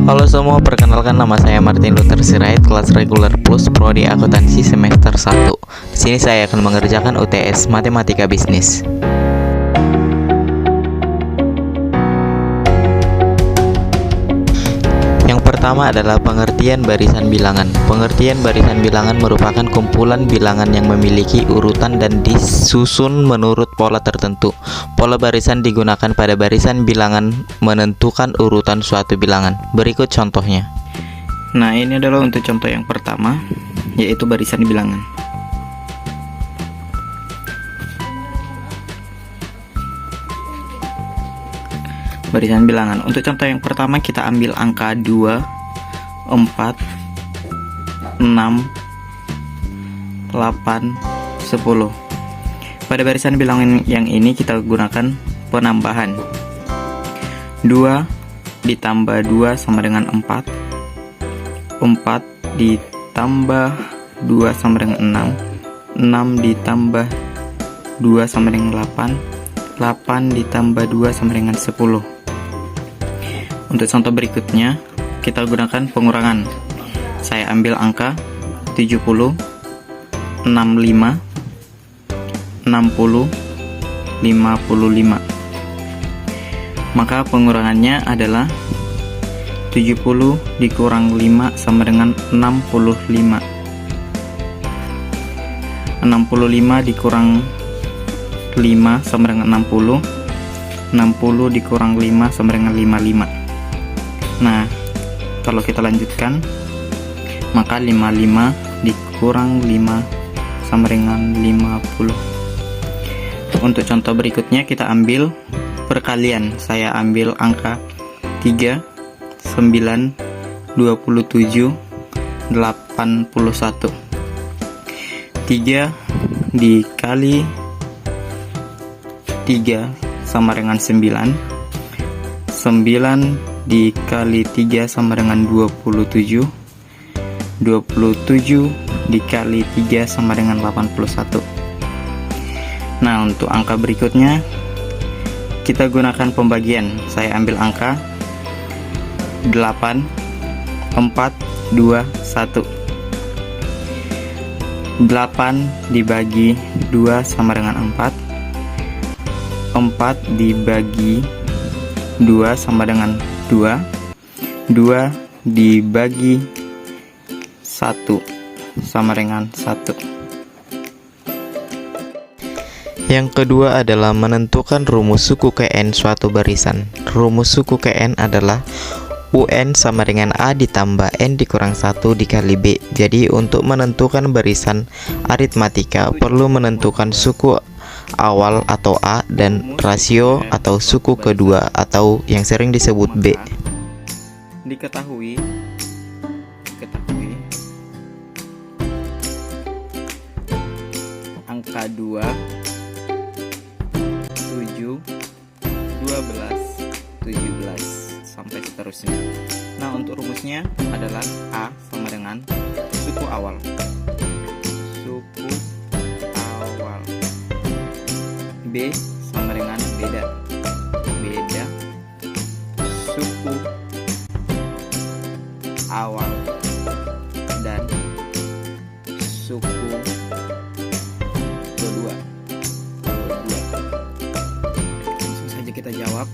Halo semua, perkenalkan nama saya Martin Luther Sirait, kelas reguler plus prodi akuntansi semester 1. Di sini saya akan mengerjakan UTS Matematika Bisnis. Yang pertama adalah pengertian barisan bilangan. Pengertian barisan bilangan merupakan kumpulan bilangan yang memiliki urutan dan disusun menurut pola tertentu. Pola barisan digunakan pada barisan bilangan menentukan urutan suatu bilangan. Berikut contohnya. Nah, ini adalah untuk contoh yang pertama, yaitu barisan bilangan. Barisan bilangan. Untuk contoh yang pertama kita ambil angka 2, 4, 6, 8, 10. Pada barisan bilangan yang ini kita gunakan penambahan. 2 ditambah 2 sama dengan 4. 4 ditambah 2 sama dengan 6. 6 ditambah 2 sama dengan 8. 8 ditambah 2 sama dengan 10. Untuk contoh berikutnya, kita gunakan pengurangan. Saya ambil angka 70, 65, 60, 55. Maka pengurangannya adalah 70 dikurang 5 sama dengan 65. 65 dikurang 5 sama dengan 60. 60 dikurang 5 sama dengan 55. Nah, kalau kita lanjutkan, maka 55 dikurang 5 sama dengan 50. Untuk contoh berikutnya kita ambil perkalian. Saya ambil angka 3, 9, 27, 81. 3 dikali 3 sama dengan 9. 9 dikali 3 sama dengan 27. 27 dikali 3 sama dengan 81. Nah, untuk angka berikutnya kita gunakan pembagian. Saya ambil angka 8, 4, 2, 1. 8 dibagi 2 sama dengan 4. 4 dibagi 2 sama dengan 2. 2 dibagi 1 sama dengan 1. Yang kedua adalah menentukan rumus suku KN suatu barisan. Rumus suku KN adalah UN sama dengan A ditambah N dikurang 1 dikali B. Jadi untuk menentukan barisan aritmatika perlu menentukan suku awal atau A dan rasio atau suku kedua atau yang sering disebut B. Diketahui angka 2, 7, 12, 17 sampai seterusnya. Nah, untuk rumusnya adalah A sama dengan suku awal. Suku awal. B sama dengan beda. Beda suku awal dan suku kedua. Langsung saja kita jawab.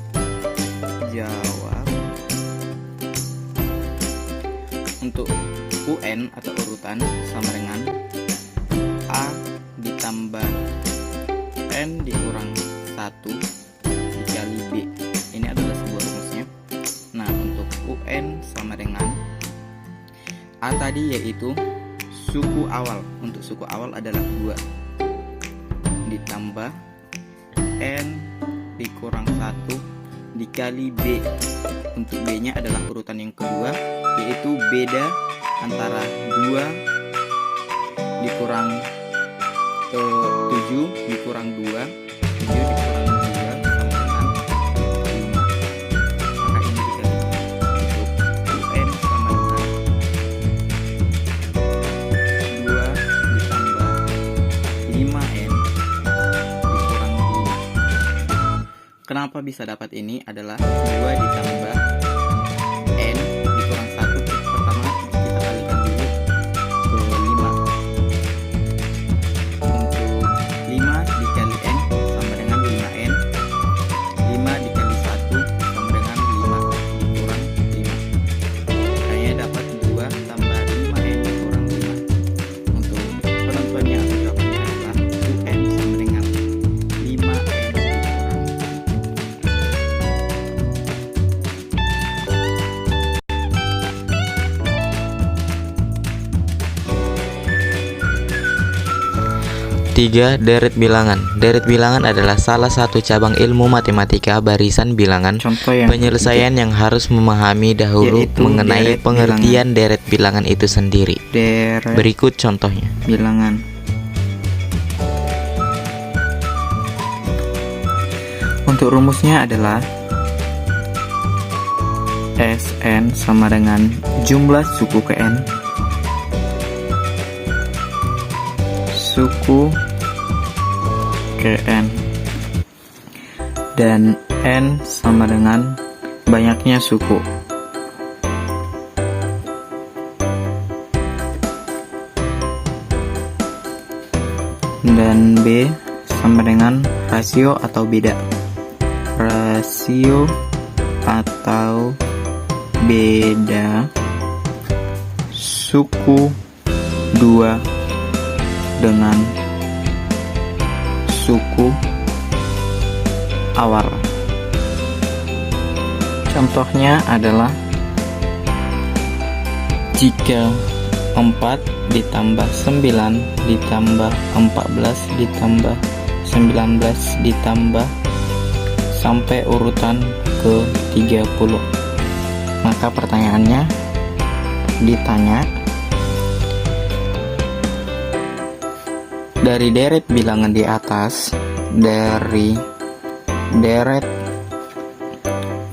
Untuk UN atau urutan sama dengan A ditambah N dikurang 1 dikali B. Ini adalah sebuah rumusnya. Nah, untuk UN sama dengan A tadi yaitu suku awal. Untuk suku awal adalah 2 ditambah N dikurang 1 dikali B. Untuk B nya adalah urutan yang kedua, yaitu beda antara 2 dikurang 7 dikurang 2. 7 dikurang 2 sama dengan 5. Maka ini dikali untuk UN sama dengan 2 ditambah 5N dikurang 2. Kenapa bisa dapat ini adalah 2 ditambah N Ketiga, deret bilangan. Deret bilangan adalah salah satu cabang ilmu matematika barisan bilangan. Contoh yang Penyelesaian yang harus memahami dahulu yaitu mengenai deret pengertian deret bilangan itu sendiri. deret Berikut contohnya. bilangan. Untuk rumusnya adalah Sn sama dengan jumlah suku ke n suku ke n, dan n sama dengan banyaknya suku. Dan b sama dengan rasio atau beda. Rasio atau beda suku 2 dengan suku awal. Contohnya adalah jika 4 ditambah 9 ditambah 14 ditambah 19 ditambah sampai urutan ke 30. Maka pertanyaannya ditanya, dari deret bilangan di atas, dari deret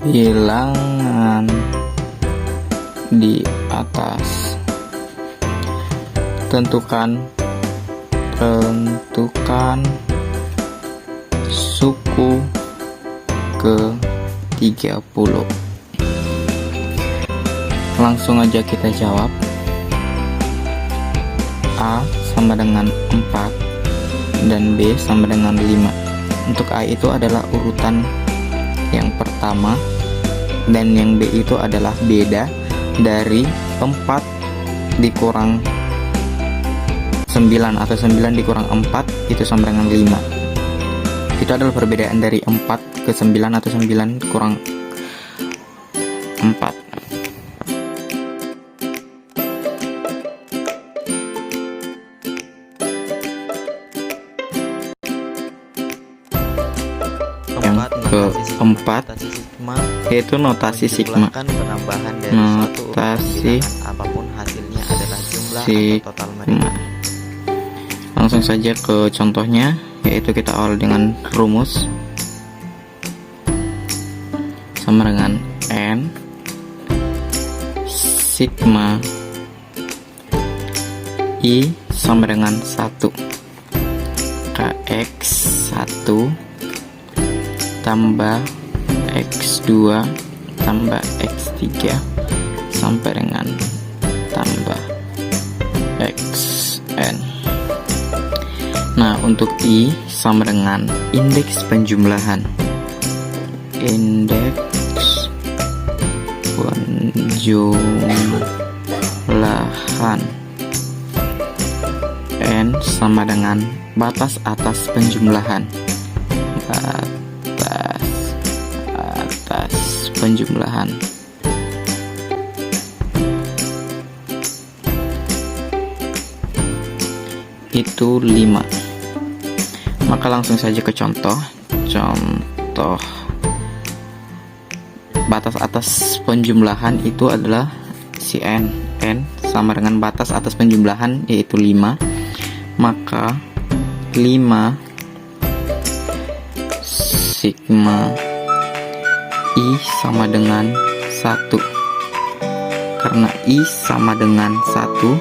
bilangan di atas, tentukan suku ke 30. Langsung aja kita jawab. A sama dengan 4 dan B sama dengan 5. Untuk A itu adalah urutan yang pertama dan yang B itu adalah beda dari 4 dikurang 9 atau 9 dikurang 4 itu sama dengan 5. Itu adalah perbedaan dari 4 ke 9 atau 9 kurang 4. Yang keempat yaitu notasi sigma. Penambahan dari Notasi suatu apapun hasilnya adalah jumlah sigma. atau total mereka. Langsung saja ke contohnya, yaitu kita awal dengan rumus sama dengan n sigma i sama dengan 1 kx 1 tambah x2 tambah x3 sampai dengan tambah xn. Nah, untuk I sama dengan indeks penjumlahan. Indeks penjumlahan. N sama dengan batas atas penjumlahan. Batas atas penjumlahan. Itu 5. Maka langsung saja ke contoh. Contoh batas atas penjumlahan itu adalah si n. N sama dengan batas atas penjumlahan yaitu 5. Maka 5 sigma I sama dengan 1. Karena I sama dengan 1,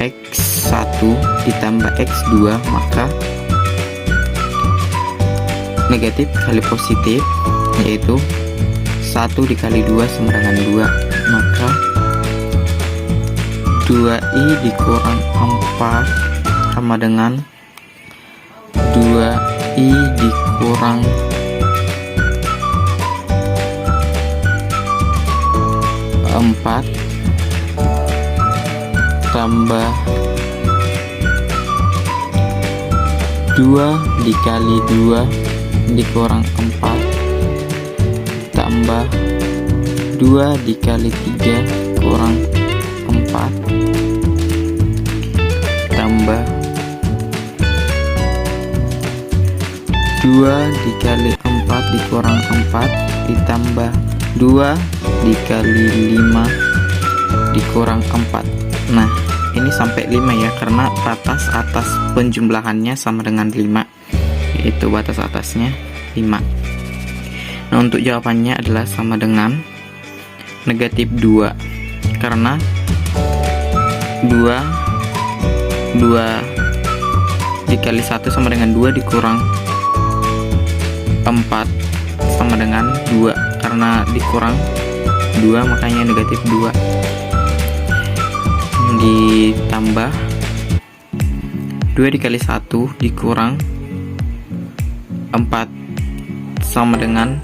X1 ditambah X2, maka negatif kali positif, yaitu 1 dikali 2 sama dengan 2. Maka 2i dikurang 4 sama dengan 2i dikurang 4 tambah 2 dikali 2 dikurang 4 tambah 2 dikali 3 kurang 4 tambah 2 dikali 4 dikurang 4 ditambah 2 dikali 5 dikurang 4. Nah, ini sampai 5 ya, karena batas atas penjumlahannya sama dengan 5, yaitu batas atasnya 5. Nah, untuk jawabannya adalah sama dengan negatif 2, karena 2 dikali 1 sama dengan 2 dikurang 4 sama dengan 2, karena dikurang 2 makanya negatif 2, ditambah 2 dikali 1 dikurang 4 sama dengan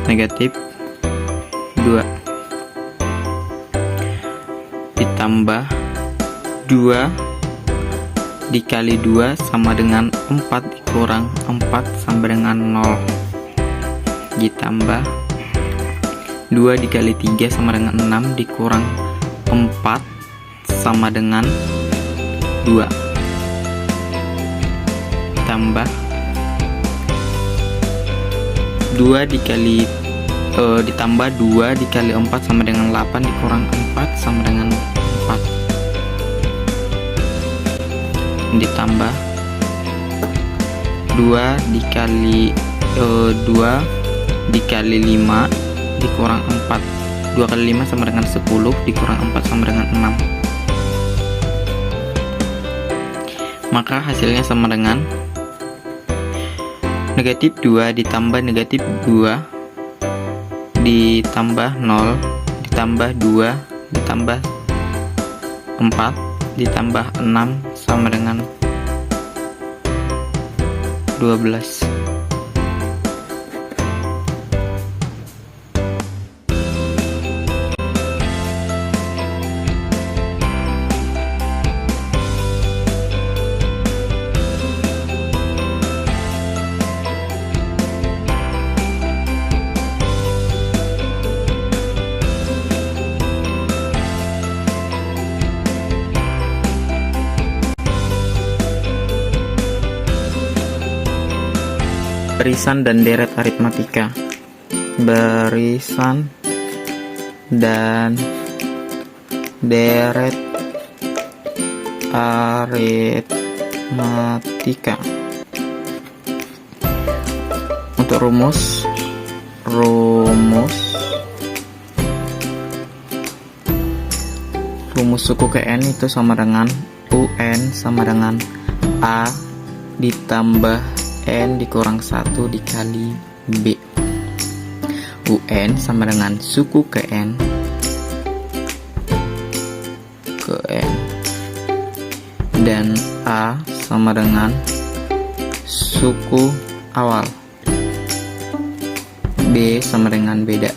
negatif 2, ditambah 2 dikali 2 sama dengan 4 dikurang 4 sama dengan 0, ditambah 2 dikali 3 sama dengan 6 dikurang 4 sama dengan 2, tambah 2 dikali ditambah 2 dikali 4 sama dengan 8 dikurang 4 sama dengan 4, ditambah 2 dikali 5 dikurang 4, 2 kali 5 sama dengan 10 dikurang 4 sama dengan 6, maka hasilnya sama dengan negatif 2 ditambah negatif 2 ditambah 0 ditambah 2 ditambah 4 ditambah 6 sama dengan 12. Barisan dan deret aritmatika. Barisan dan deret aritmatika. Untuk rumus suku Kn itu sama dengan UN sama dengan A ditambah N dikurang 1 dikali B. UN sama dengan suku Kn dan A sama dengan suku awal, B sama dengan beda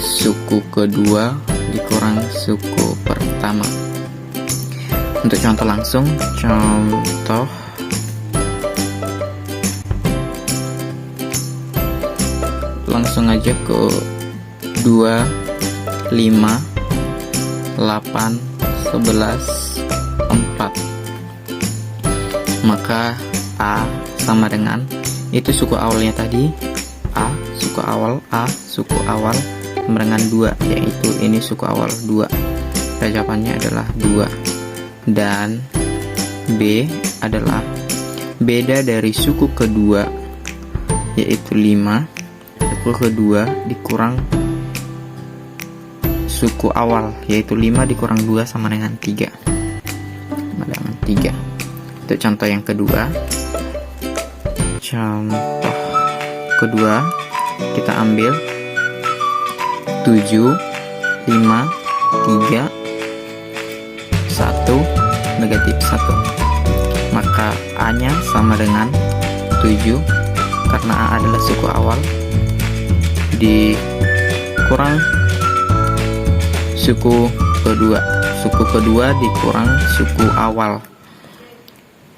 suku kedua dikurang suku pertama. Untuk contoh langsung, langsung aja ke 2, 5, 8, 11, 4. Maka A sama dengan itu suku awalnya tadi, A suku awal sama dengan 2, yaitu ini suku awal 2. Jawabannya adalah 2. Dan B adalah beda dari suku kedua, yaitu 5. Suku kedua dikurang suku awal, yaitu 5 dikurang 2 sama dengan 3. Untuk contoh yang kedua, kita ambil 7, 5, 3, 1, negatif 1. Maka A nya sama dengan 7, karena A adalah suku awal, dikurang suku kedua dikurang suku awal,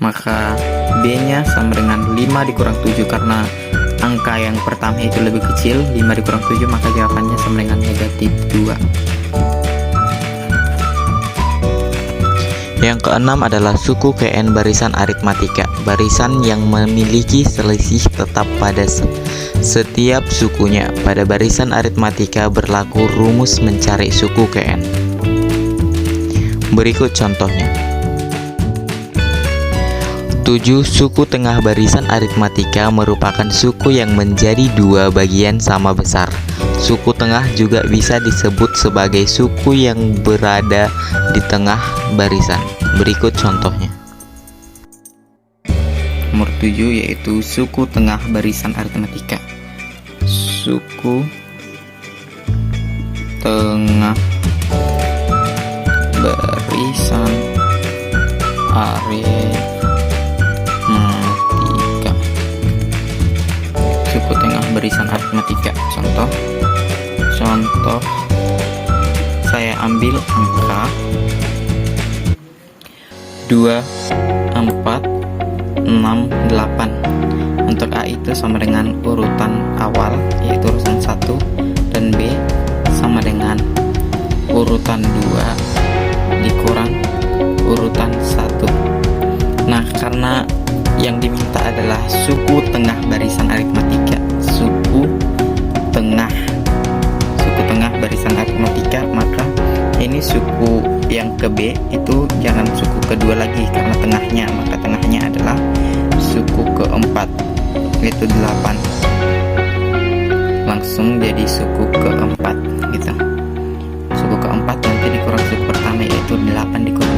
maka B nya sama dengan 5 dikurang 7, karena angka yang pertama itu lebih kecil, 5 dikurang 7, maka jawabannya sama dengan negatif 2. Yang keenam adalah suku KN barisan aritmatika, barisan yang memiliki selisih tetap pada setiap sukunya. Pada barisan aritmatika berlaku rumus mencari suku KN. Berikut contohnya. 7. Suku tengah barisan aritmatika merupakan suku yang menjadi dua bagian sama besar. Suku tengah juga bisa disebut sebagai suku yang berada di tengah barisan. Berikut contohnya. Nomor 7 yaitu suku tengah barisan aritmatika. Suku tengah barisan aritmatika. Suku tengah barisan aritmatika. Contoh saya ambil angka 2, 4, 6, 8. Untuk A itu sama dengan urutan awal, yaitu urutan 1, dan B sama dengan urutan 2 dikurang urutan 1. Nah, karena yang diminta adalah suku tengah barisan aritmatika, suku tengah barisan aritmatika, maka ini suku yang ke B itu jangan suku kedua lagi karena tengahnya, maka tengahnya adalah suku keempat, yaitu 8. Langsung jadi suku keempat gitu. Suku keempat nanti dikurang suku pertama, yaitu 8 dikurang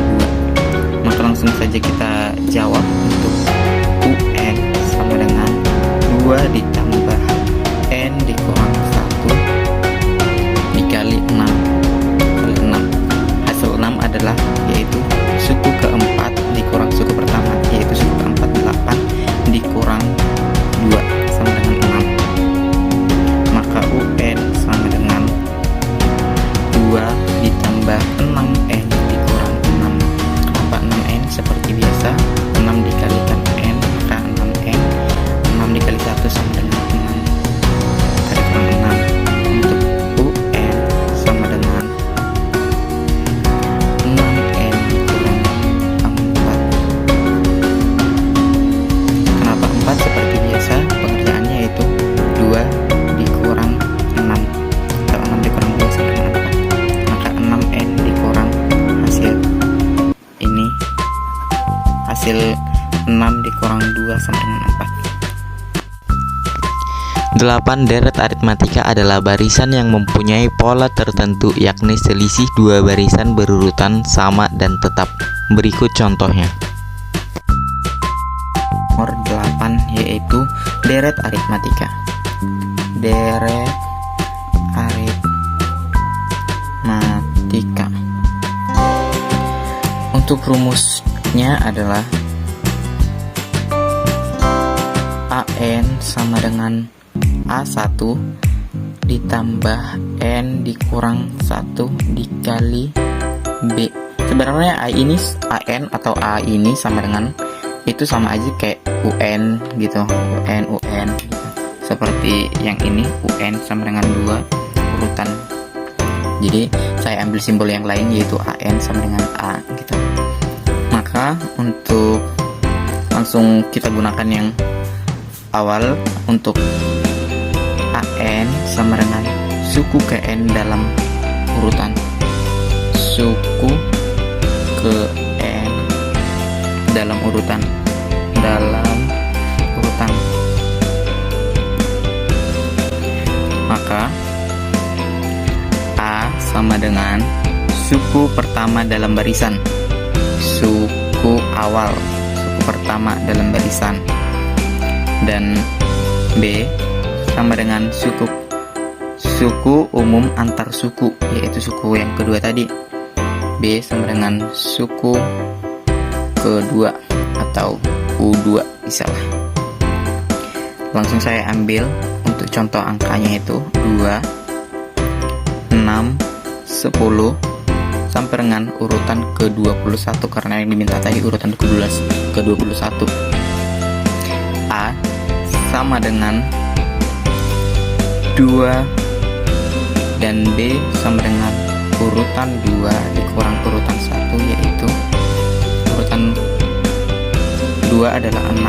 2. Maka langsung saja kita jawab untuk UN sama dengan 2 ditambah N dikurang 1 dikali 6 kali 6. Hasil 6 adalah yaitu suku keempat dikurang suku pertama, yaitu suku keempat 8 dikurang 2 sama dengan 6. Maka UN sama dengan 2 ditambah 6N dikurang 6. Kenapa 6N? Seperti biasa 6 dikalikan N, maka 6N. 6 dikali 1 sama dengan 6 kali kurang 6. Untuk UN sama dengan 6N dikurang 4. Kenapa 4? Seperti biasa pengerjaannya yaitu 2 dikurang 6 atau 6 dikurang 2 sama dengan 4. Maka 6N dikurang hasil ini, hasil 6 dikurang 2 sama dengan 4. 8. Deret aritmatika adalah barisan yang mempunyai pola tertentu, yakni selisih dua barisan berurutan sama dan tetap. Berikut contohnya. Nomor 8 yaitu deret aritmatika. Deret aritmatika. Untuk rumusnya adalah AN sama dengan A1 ditambah N dikurang 1 dikali B. Sebenarnya AN atau A ini sama dengan, itu sama aja kayak UN gitu, UN gitu. Seperti yang ini UN sama dengan 2 urutan. Jadi saya ambil simbol yang lain yaitu AN sama dengan A gitu. Maka untuk langsung kita gunakan yang awal. Untuk AN sama dengan suku KN dalam urutan, suku KN dalam urutan, maka A sama dengan suku pertama dalam barisan, suku awal, suku pertama dalam barisan, dan B sama dengan suku umum antar suku, yaitu suku yang kedua tadi. B sama dengan suku kedua atau U2 bisa lah. Langsung saya ambil untuk contoh angkanya itu 2, 6, 10 sampai dengan urutan ke-21 karena yang diminta tadi urutan ke-21. A sama dengan 2 dan B sama dengan urutan 2 dikurang urutan 1, yaitu kedua adalah 6,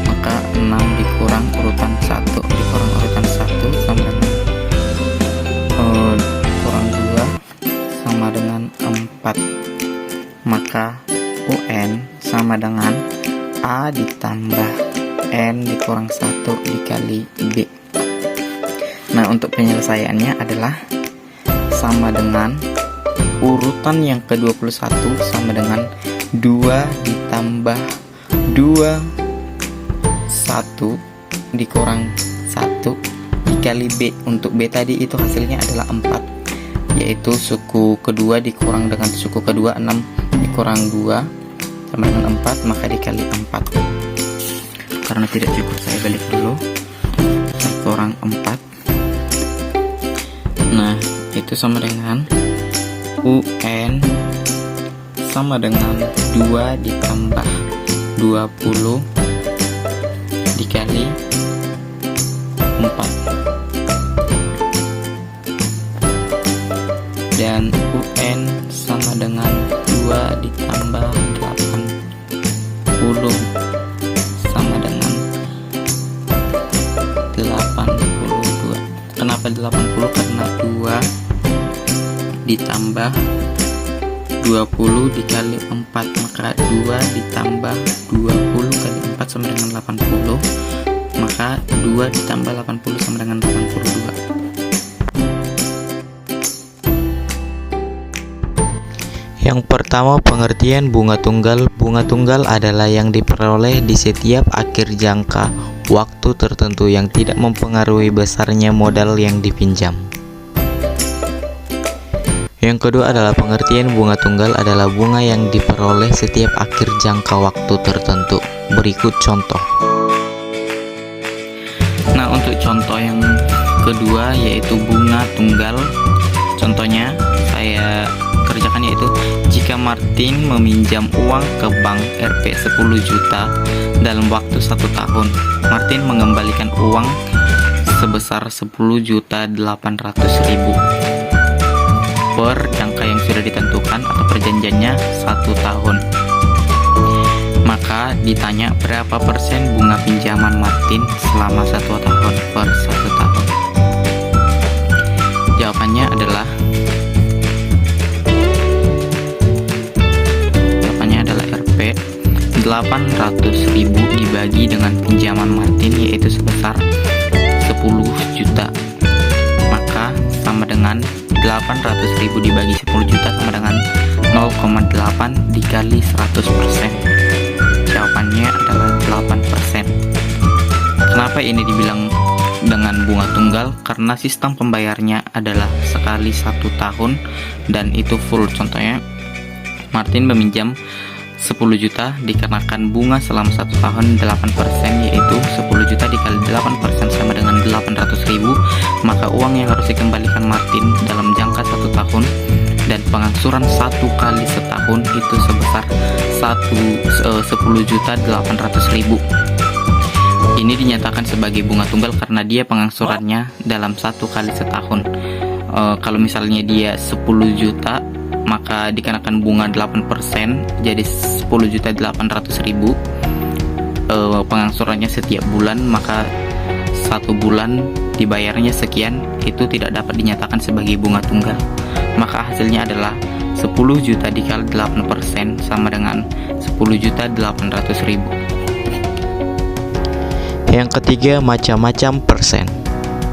maka 6 dikurang urutan 1 dikurang urutan 1 sama dengan kurang 2 sama dengan 4, maka UN sama dengan A ditambah N dikurang 1 dikali B. Nah, untuk penyelesaiannya adalah sama dengan urutan yang ke-21 sama dengan 2 ditambah 2 1 dikurang 1 dikali B. Untuk B tadi itu hasilnya adalah 4, yaitu suku kedua dikurang dengan suku kedua 6 dikurang 2 sama dengan 4, maka dikali 4. Karena tidak cukup saya balik dulu, saya kurang 4. Nah, itu sama dengan UN sama dengan 2 ditambah 20 dikali 4, dan UN sama dengan 2 ditambah 80 sama dengan 82. Kenapa 80? Karena 2 ditambah 20 dikali 4, maka 2 ditambah 20 kali 4 sama dengan 80, maka 2 ditambah 80 sama dengan 82. Yang pertama, pengertian bunga tunggal. Bunga tunggal adalah yang diperoleh di setiap akhir jangka waktu tertentu yang tidak mempengaruhi besarnya modal yang dipinjam. Yang kedua adalah pengertian bunga tunggal adalah bunga yang diperoleh setiap akhir jangka waktu tertentu. Berikut contoh. Nah, untuk contoh yang kedua yaitu bunga tunggal. Contohnya saya kerjakan yaitu jika Martin meminjam uang ke bank Rp 10 juta dalam waktu 1 tahun, Martin mengembalikan uang sebesar 10.800.000 per jangka yang sudah ditentukan atau perjanjiannya 1 tahun. Maka ditanya berapa persen bunga pinjaman Martin selama 1 tahun per 1 tahun. Jawabannya adalah Rp 800.000 dibagi dengan pinjaman Martin yaitu sebesar 10 juta, maka sama dengan 800.000 dibagi 10 juta sama dengan 0,8 dikali 100%. Jawabannya adalah 8%. Kenapa ini dibilang dengan bunga tunggal? Karena sistem pembayarnya adalah sekali 1 tahun dan itu full. Contohnya Martin meminjam 10 juta dikenakan bunga selama 1 tahun 8%, yaitu 10 juta dikali 8% sama dengan 800.000, maka uang yang harus dikembalikan Martin dalam jangka 1 tahun dan pengangsuran 1 kali setahun itu sebesar 10.800.000. Ini dinyatakan sebagai bunga tunggal karena dia pengangsurannya dalam 1 kali setahun. Kalau misalnya dia 10 juta maka dikenakan bunga 8% jadi 10.800.000. Pengangsurannya setiap bulan, maka 1 bulan dibayarnya sekian, itu tidak dapat dinyatakan sebagai bunga tunggal. Maka hasilnya adalah 10 juta dikali 8% sama dengan 10.800.000. Yang ketiga, macam-macam persen.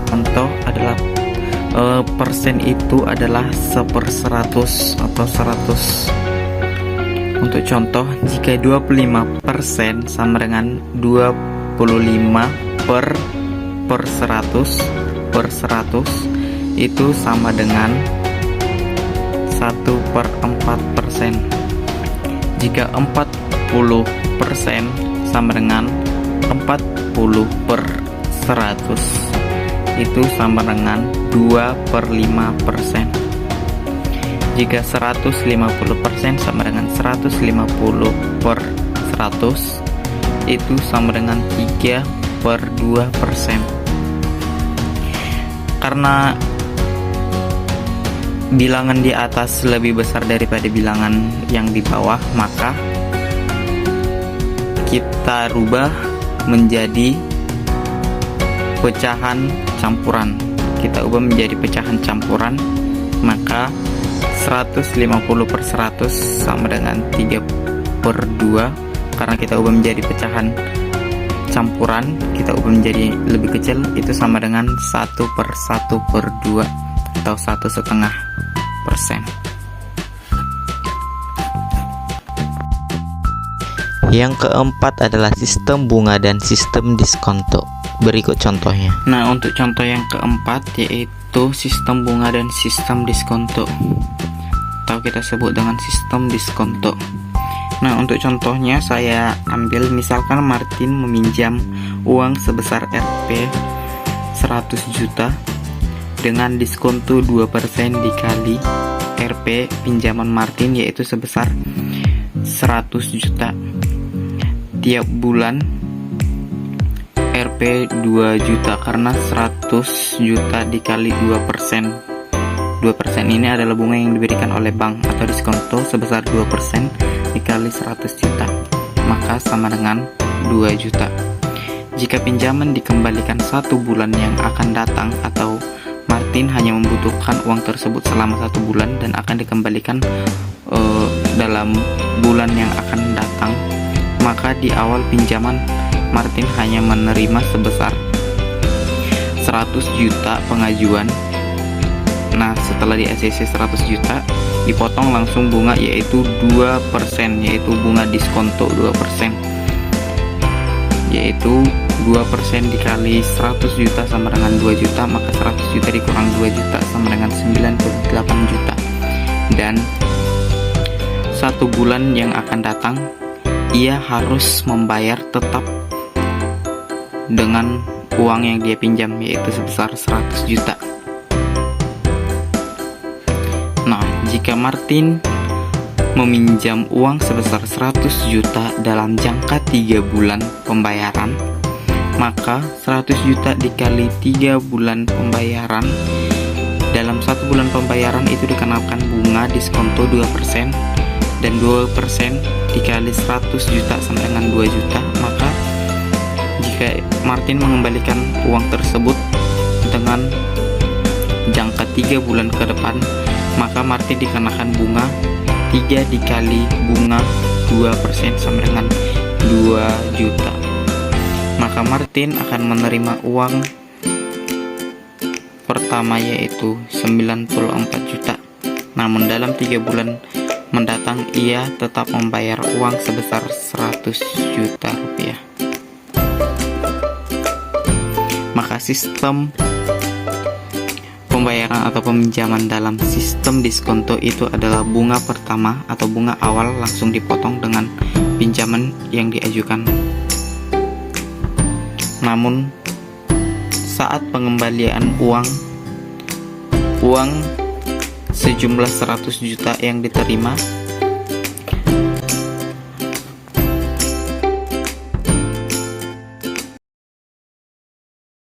Contoh adalah persen itu adalah 1/100 atau 100. Untuk contoh, jika 25% sama dengan 25 per 100 itu sama dengan 1/4%. Jika 40% sama dengan 40 per 100 itu sama dengan 2/5%. Jika 150% sama dengan 150 per 100 itu sama dengan 3/2%. Karena bilangan di atas lebih besar daripada bilangan yang di bawah, maka kita rubah menjadi pecahan campuran. Kita ubah menjadi pecahan campuran, maka 150/100 sama dengan 3/2. Karena kita ubah menjadi pecahan campuran, kita ubah menjadi lebih kecil, itu sama dengan 1/1/2 atau 1,5%. Yang keempat adalah sistem bunga dan sistem diskonto. Berikut contohnya. Nah, untuk contoh yang keempat yaitu sistem bunga dan sistem diskonto, atau kita sebut dengan sistem diskonto. Nah, untuk contohnya saya ambil misalkan Martin meminjam uang sebesar Rp 100 juta dengan diskonto 2% dikali Rp pinjaman Martin, yaitu sebesar 100 juta. Tiap bulan Rp 2 juta, karena 100 juta dikali 2%. 2% ini adalah bunga yang diberikan oleh bank atau diskonto sebesar 2% dikali 100 juta, maka sama dengan 2 juta. Jika pinjaman dikembalikan 1 bulan yang akan datang, atau Martin hanya membutuhkan uang tersebut selama 1 bulan dan akan dikembalikan dalam bulan yang akan datang, maka di awal pinjaman Martin hanya menerima sebesar 100 juta pengajuan. Nah, setelah di ACC 100 juta, dipotong langsung bunga yaitu 2%, yaitu bunga diskonto 2%. Yaitu 2% dikali 100 juta sama dengan 2 juta, maka 100 juta dikurang 2 juta sama dengan 98 juta. Dan 1 bulan yang akan datang, ia harus membayar tetap dengan uang yang dia pinjam, yaitu sebesar 100 juta. Nah, jika Martin meminjam uang sebesar 100 juta dalam jangka 3 bulan pembayaran, maka 100 juta dikali 3 bulan pembayaran, dalam 1 bulan pembayaran itu dikenakan bunga diskonto 2%, dan 2% dikali 100 juta sama dengan 2 juta, maka jika Martin mengembalikan uang tersebut dengan jangka 3 bulan ke depan, maka Martin dikenakan bunga 3 dikali bunga 2% sama dengan 2 juta. Maka Martin akan menerima uang pertama yaitu 94 juta. Namun dalam 3 bulan mendatang ia tetap membayar uang sebesar 100 juta rupiah. Maka sistem pembayaran atau peminjaman dalam sistem diskonto itu adalah bunga pertama atau bunga awal langsung dipotong dengan pinjaman yang diajukan. Namun saat pengembalian uang sejumlah 100 juta yang diterima,